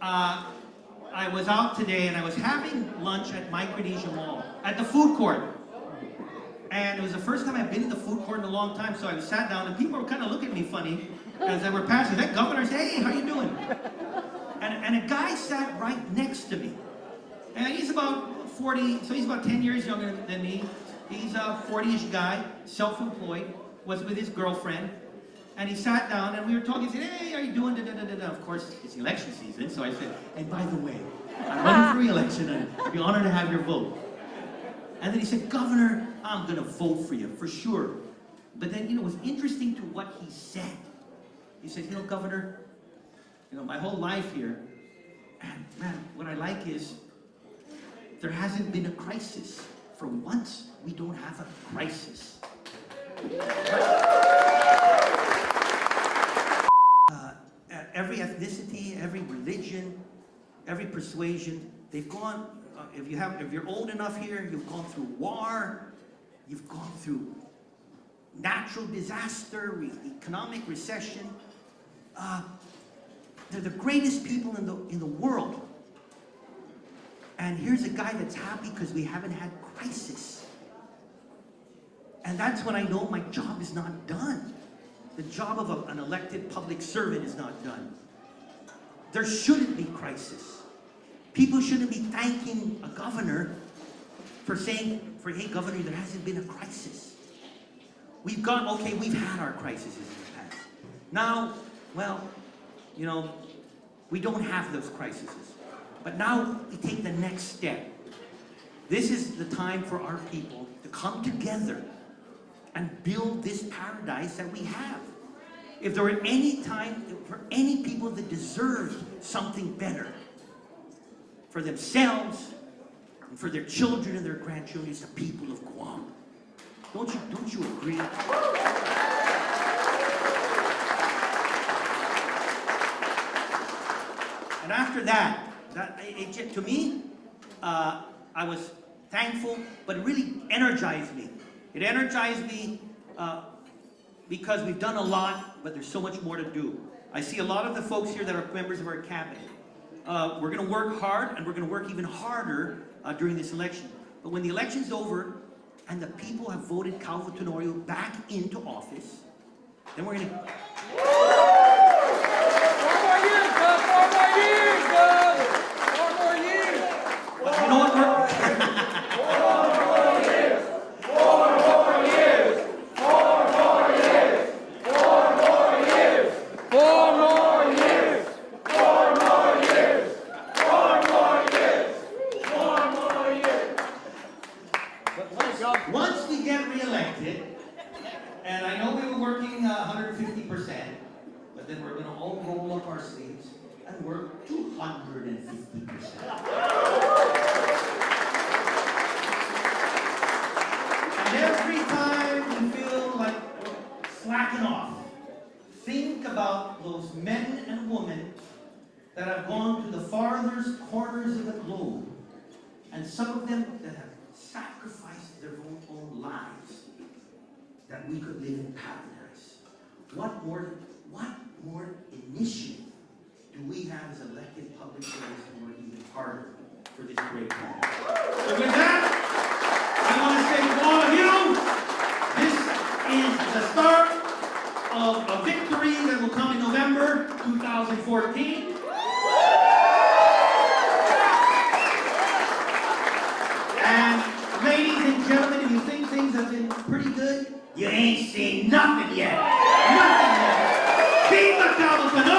I was out today and I was having lunch at Micronesia Mall, at the food court. And it was the first time I've been in the food court in a long time, so I sat down and people were kind of looking at me funny as they were passing. That governor said, "Hey, how you doing?" And a guy sat right next to me. And he's about 40, so he's about 10 years younger than me. He's a 40-ish guy, self-employed, was with his girlfriend. And he sat down and we were talking. He said, "Hey, how you doing?" Da, da, da, da, da. Of course, it's election season, so I said, "And by the way, I'm running for re-election and I'd be honored to have your vote." And then he said, "Governor, I'm gonna vote for you, for sure." But then, it was interesting to what he said. He said, "Governor, my whole life here, and man, what I like is there hasn't been a crisis. For once, we don't have a crisis." Every ethnicity, every religion, every persuasion, they've gone, if you're old enough here, you've gone through war, you've gone through natural disaster, economic recession. They're the greatest people in the world. And here's a guy that's happy because we haven't had crisis. And that's when I know my job is not done. The job of an elected public servant is not done. There shouldn't be crisis. People shouldn't be thanking a governor for saying, "Hey governor, there hasn't been a crisis." We've had our crises in the past. Now, well, we don't have those crises. But now we take the next step. This is the time for our people to come together and build this paradise that we have. If there were any time for any people that deserved something better for themselves and for their children and their grandchildren, it's the people of Guam. Don't you agree? And after that, to me, I was thankful, but it really energized me. It energized me because we've done a lot, but there's so much more to do. I see a lot of the folks here that are members of our cabinet. We're going to work hard, and we're going to work even harder during this election. But when the election's over, and the people have voted Calvo Tenorio back into office, then we're going to... 4 more years, Bob! 4 more years, Bob! 4 more years! But you know what? 4 more years! 4 more years! 4 more years! 4 more years! 4 more years! 4 more years! 4 more years! 4 more years! But once we get reelected, and I know we were working 150%, but then we're going to all roll up our sleeves and work 250%. And every time you feel like slacking off, think about those men and women that have gone to the farthest corners of the globe, and some of them that have sacrificed their own lives, that we could live in paradise. What more initiative do we have as elected public servants to work even harder for this great country? So with that, I want to say to all of you, this is the start of a victory that will come in November 2014. And ladies and gentlemen, if you think things have been pretty good, you ain't seen nothing yet. Nothing yet. Viva Calvo Tenorio!